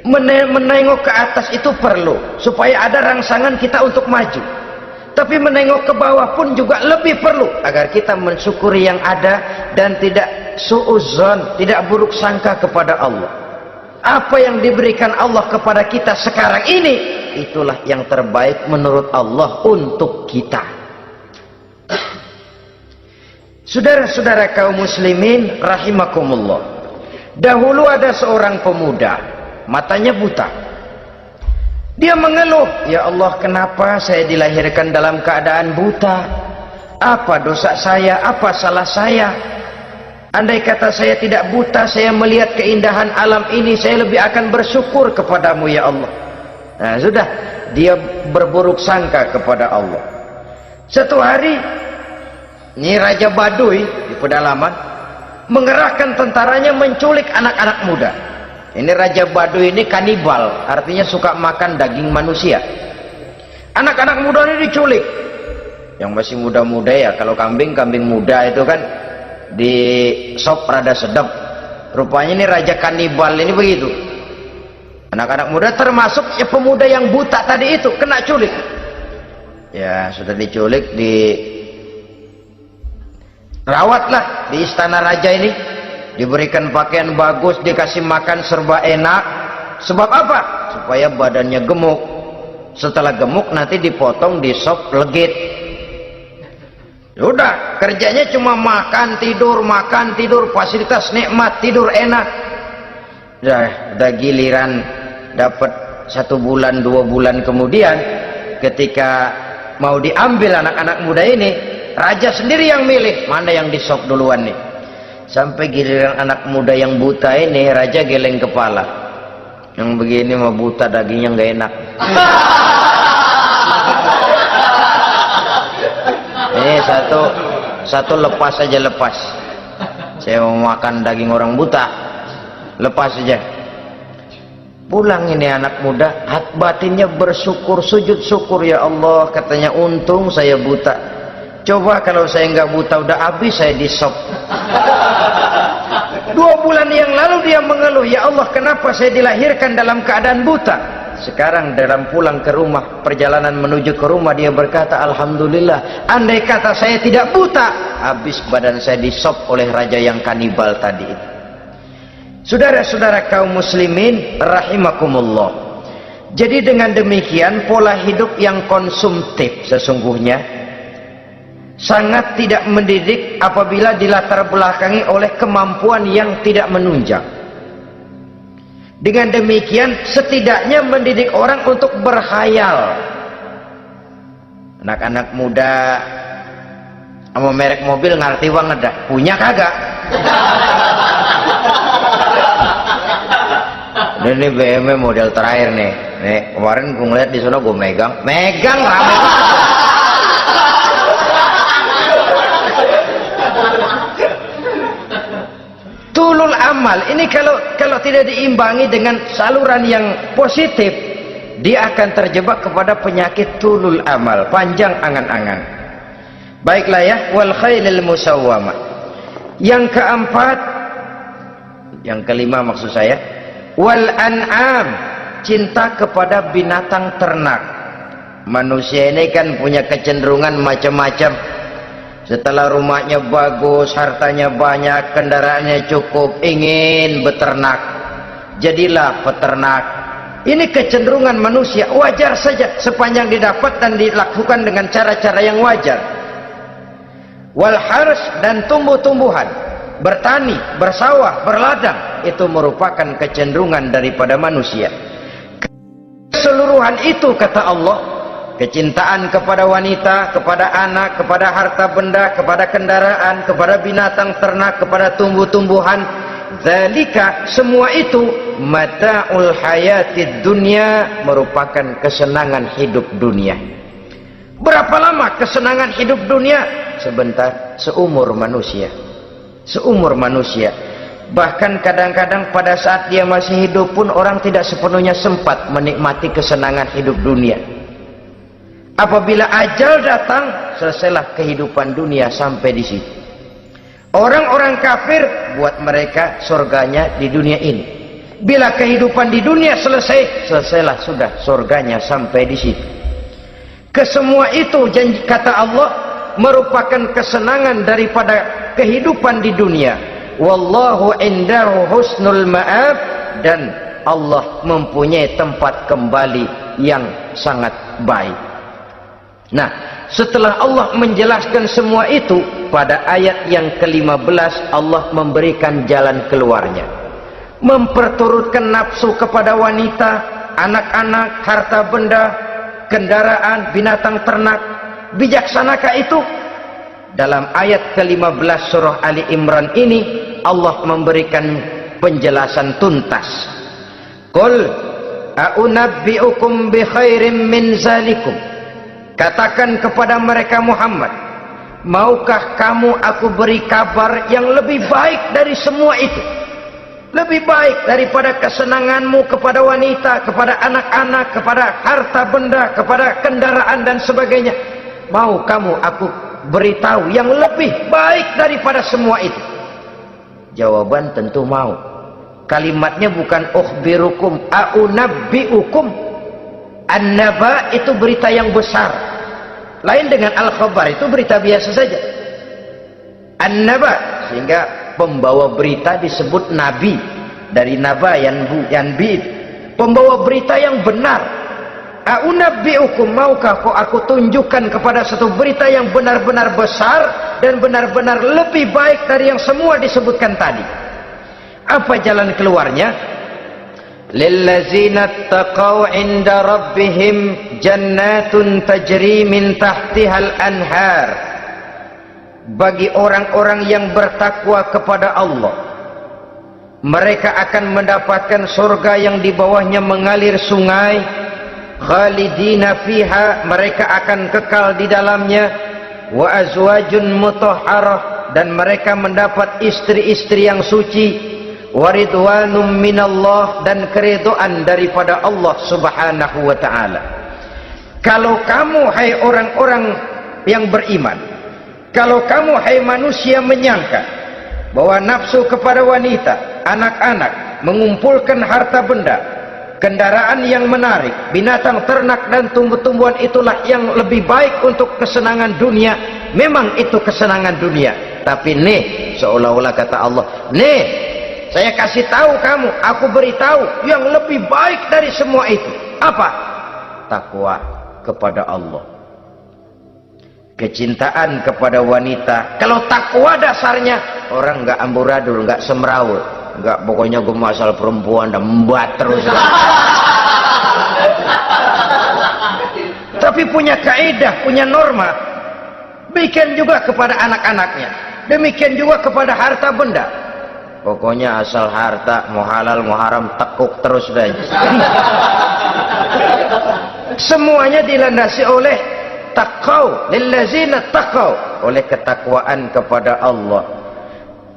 menengok ke atas itu perlu supaya ada rangsangan kita untuk maju. Tapi menengok ke bawah pun juga lebih perlu agar kita mensyukuri yang ada dan tidak suudzon, tidak buruk sangka kepada Allah. Apa yang diberikan Allah kepada kita sekarang ini, itulah yang terbaik menurut Allah untuk kita. Saudara-saudara kaum muslimin rahimakumullah. Dahulu ada seorang pemuda, matanya buta. Dia mengeluh, ya Allah, kenapa saya dilahirkan dalam keadaan buta? Apa dosa saya? Apa salah saya? Andai kata saya tidak buta, saya melihat keindahan alam ini, saya lebih akan bersyukur kepadamu ya Allah. Nah sudah, dia berburuk sangka kepada Allah. Satu hari, ini Raja Baduy di pedalaman mengerahkan tentaranya menculik anak-anak muda. Ini Raja Baduy ini kanibal, artinya suka makan daging manusia. Anak-anak muda ini diculik. Yang masih muda-muda ya, kalau kambing muda itu kan di sop rada sedap. Rupanya ini Raja kanibal ini begitu. Anak-anak muda termasuk ya pemuda yang buta tadi itu kena culik. Ya sudah diculik, rawatlah di istana raja ini, diberikan pakaian bagus, dikasih makan serba enak. Sebab apa? Supaya badannya gemuk. Setelah gemuk nanti dipotong di sop legit. Udah, kerjanya cuma makan tidur, fasilitas nikmat, tidur enak. Udah giliran dapat 1 bulan 2 bulan kemudian, ketika mau diambil anak-anak muda ini, raja sendiri yang milih mana yang disop duluan nih. Sampai giliran anak muda yang buta ini, raja geleng kepala. Yang begini mah buta, dagingnya nggak enak. Ini satu lepas aja, lepas. Saya mau makan daging orang buta, lepas aja. Pulang ini anak muda, hati batinnya bersyukur, sujud syukur, ya Allah, katanya untung saya buta. Coba kalau saya nggak buta udah habis saya disop. 2 bulan yang lalu dia mengeluh, ya Allah, kenapa saya dilahirkan dalam keadaan buta? Sekarang dalam pulang ke rumah, perjalanan menuju ke rumah, dia berkata, alhamdulillah, andai kata saya tidak buta, habis badan saya disop oleh raja yang kanibal tadi itu. Saudara-saudara kaum muslimin rahimakumullah. Jadi dengan demikian pola hidup yang konsumtif sesungguhnya sangat tidak mendidik apabila dilatar belakangi oleh kemampuan yang tidak menunjang. Dengan demikian setidaknya mendidik orang untuk berkhayal. Anak-anak muda sama merek mobil ngerti banget dah, punya kagak? Ini BMW model terakhir nih, Nih, kemarin gue ngeliat di sana gue megang rame. Tulul amal ini kalau tidak diimbangi dengan saluran yang positif, dia akan terjebak kepada penyakit tulul amal, panjang angan-angan. Baiklah ya, wal khailil musawwamah. Yang keempat, yang kelima maksud saya, wal an'am, cinta kepada binatang ternak. Manusia ini kan punya kecenderungan macam-macam. Setelah rumahnya bagus, hartanya banyak, kendaraannya cukup, ingin beternak. Jadilah peternak. Ini kecenderungan manusia, wajar saja sepanjang didapat dan dilakukan dengan cara-cara yang wajar. Wal hars, dan tumbuh-tumbuhan, bertani, bersawah, berladang, itu merupakan kecenderungan daripada manusia. Keseluruhan itu kata Allah, kecintaan kepada wanita, kepada anak, kepada harta benda, kepada kendaraan, kepada binatang ternak, kepada tumbuh-tumbuhan, zalika, semua itu mata'ul hayatid dunya, merupakan kesenangan hidup dunia. Berapa lama kesenangan hidup dunia? Sebentar, seumur manusia. Seumur manusia. Bahkan kadang-kadang pada saat dia masih hidup pun orang tidak sepenuhnya sempat menikmati kesenangan hidup dunia. Apabila ajal datang, selesailah kehidupan dunia sampai di situ. Orang-orang kafir, buat mereka surganya di dunia ini. Bila kehidupan di dunia selesai, selesailah sudah surganya sampai di situ. Kesemua itu janji kata Allah merupakan kesenangan daripada kehidupan di dunia. Wallahu indahu husnul ma'ab, dan Allah mempunyai tempat kembali yang sangat baik. Nah, setelah Allah menjelaskan semua itu, pada ayat yang ke-15 Allah memberikan jalan keluarnya. Memperturutkan nafsu kepada wanita, anak-anak, harta benda, kendaraan, binatang ternak. Bijaksanakah itu? Dalam ayat ke-15 surah Ali Imran ini Allah memberikan penjelasan tuntas. Qul a'unabbi'ukum bi khairim min zalikum. Katakan kepada mereka Muhammad, maukah kamu aku beri kabar yang lebih baik dari semua itu? Lebih baik daripada kesenanganmu kepada wanita, kepada anak-anak, kepada harta benda, kepada kendaraan dan sebagainya. Mau kamu aku beritahu yang lebih baik daripada semua itu? Jawaban tentu mau. Kalimatnya bukan ukhbirukum, a'unabbi'ukum. An-naba itu berita yang besar. Lain dengan al-khabar, itu berita biasa saja. An-naba, sehingga pembawa berita disebut nabi. Dari naba yanbi, pembawa berita yang benar. A'unabbi'ukum, maukah aku tunjukkan kepada satu berita yang benar-benar besar dan benar-benar lebih baik dari yang semua disebutkan tadi. Apa jalan keluarnya? Lillazina taqaw 'inda rabbihim jannatun tajri min tahtihal anhar. Bagi orang-orang yang bertakwa kepada Allah, mereka akan mendapatkan surga yang di bawahnya mengalir sungai. Khalidina fiha, mereka akan kekal di dalamnya. Wa azwajun mutahharah, dan mereka mendapat istri-istri yang suci. Waridwanum minallah, dan keridhaan daripada Allah subhanahu wa ta'ala. Kalau kamu hai orang-orang yang beriman, kalau kamu hai manusia menyangka bahwa nafsu kepada wanita, anak-anak, mengumpulkan harta benda, kendaraan yang menarik, binatang ternak dan tumbuh-tumbuhan itulah yang lebih baik untuk kesenangan dunia, memang itu kesenangan dunia. Tapi nih, seolah-olah kata Allah, nih saya kasih tahu kamu, aku beritahu yang lebih baik dari semua itu. Apa? Takwa kepada Allah. Kecintaan kepada wanita. Kalau takwa dasarnya, orang nggak amburadul, nggak semrawut, nggak pokoknya gue masalah perempuan dan membuat terus. Tapi punya kaidah, punya norma. Demikian juga kepada anak-anaknya. Demikian juga kepada harta benda. Pokoknya asal harta, mau halal mau haram, tekuk terus deh. Semuanya dilandasi oleh taqau, lillazina taqau, oleh ketakwaan kepada Allah.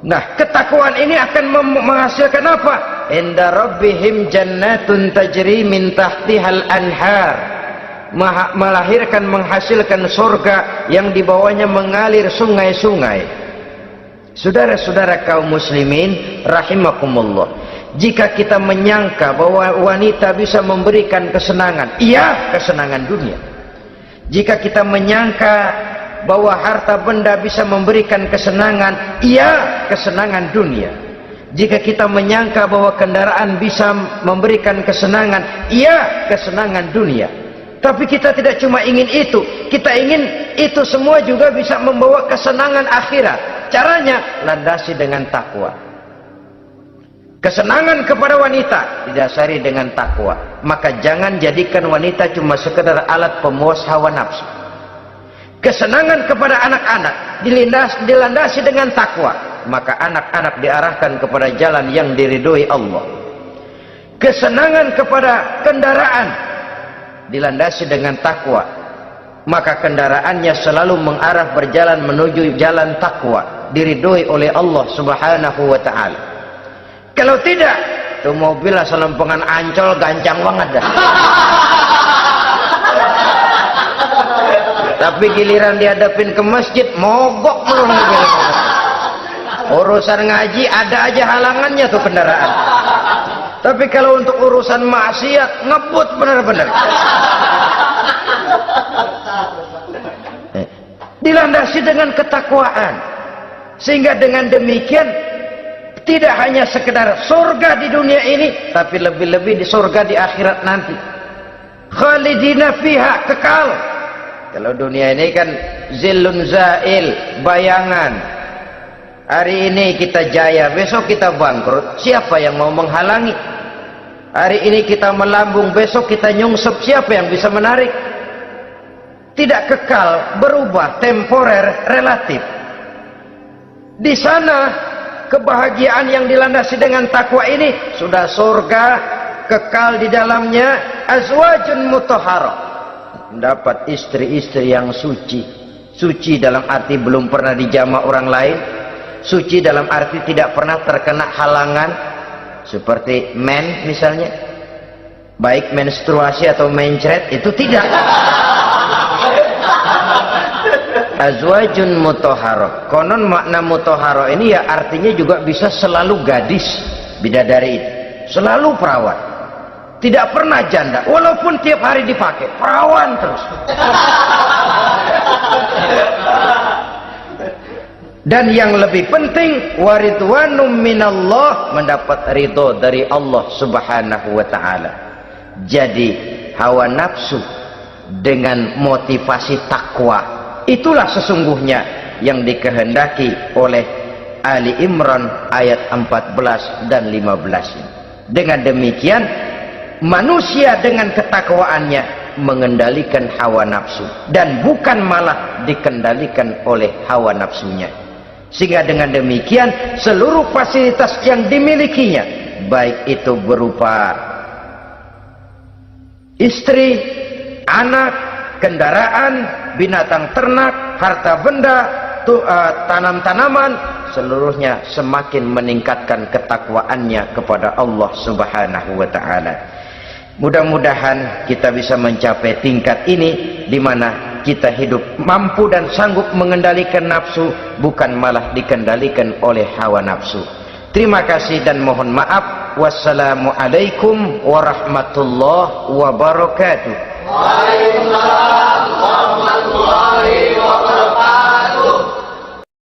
Nah, ketakwaan ini akan menghasilkan apa? Inda rabbihim jannatun tajri min tahtihal anhar, melahirkan, menghasilkan surga yang di bawahnya mengalir sungai-sungai. Saudara-saudara kaum muslimin rahimakumullah, jika kita menyangka bahwa wanita bisa memberikan kesenangan, iya, kesenangan dunia. Jika kita menyangka bahwa harta benda bisa memberikan kesenangan, iya, kesenangan dunia. Jika kita menyangka bahwa kendaraan bisa memberikan kesenangan, iya, kesenangan dunia. Tapi kita tidak cuma ingin itu, kita ingin itu semua juga bisa membawa kesenangan akhirat. Caranya landasi dengan takwa. Kesenangan kepada wanita didasari dengan takwa. Maka jangan jadikan wanita cuma sekedar alat pemuas hawa nafsu. Kesenangan kepada anak-anak dilandasi dengan takwa. Maka anak-anak diarahkan kepada jalan yang diridhoi Allah. Kesenangan kepada kendaraan dilandasi dengan takwa, maka kendaraannya selalu mengarah berjalan menuju jalan takwa, diridhoi oleh Allah Subhanahu wa taala. Kalau tidak, tuh mobil asal lempengan Ancol gancang banget dah. Tapi giliran dihadapin ke masjid, mogok melulu mobil. Urusan ngaji ada aja halangannya tuh kendaraan. Tapi kalau untuk urusan maksiat ngebut benar-benar. Dilandasi dengan ketakwaan, sehingga dengan demikian tidak hanya sekedar surga di dunia ini, tapi lebih-lebih di surga di akhirat nanti. Khalidina fiha, kekal. Kalau dunia ini kan zillun zail, bayangan. Hari ini kita jaya, besok kita bangkrut. Siapa yang mau menghalangi? Hari ini kita melambung, besok kita nyungsep. Siapa yang bisa menarik? Tidak kekal, berubah, temporer, relatif. Di sana kebahagiaan yang dilandasi dengan takwa ini sudah surga, kekal di dalamnya, azwajun mutahharah, mendapat istri-istri yang suci. Suci dalam arti belum pernah dijamah orang lain, suci dalam arti tidak pernah terkena halangan seperti men misalnya, baik menstruasi atau mencret, itu tidak. Azwajun mutahharah, konon makna mutahharah ini ya artinya juga bisa selalu gadis, bidadari itu selalu perawan, tidak pernah janda, walaupun tiap hari dipakai perawan terus. Dan yang lebih penting, waridwanum minallah, mendapat ridho dari Allah Subhanahu wa taala. Jadi hawa nafsu dengan motivasi takwa, itulah sesungguhnya yang dikehendaki oleh Ali Imran ayat 14 dan 15. Dengan demikian manusia dengan ketakwaannya mengendalikan hawa nafsu dan bukan malah dikendalikan oleh hawa nafsunya. Sehingga dengan demikian seluruh fasilitas yang dimilikinya, baik itu berupa istri, anak, kendaraan, binatang ternak, harta benda, tanam-tanaman, seluruhnya semakin meningkatkan ketakwaannya kepada Allah Subhanahu wa taala. Mudah-mudahan kita bisa mencapai tingkat ini, di mana kita hidup mampu dan sanggup mengendalikan nafsu, bukan malah dikendalikan oleh hawa nafsu. Terima kasih dan mohon maaf. Wassalamualaikum warahmatullahi wabarakatuh. Waalaikumsalam warahmatullahi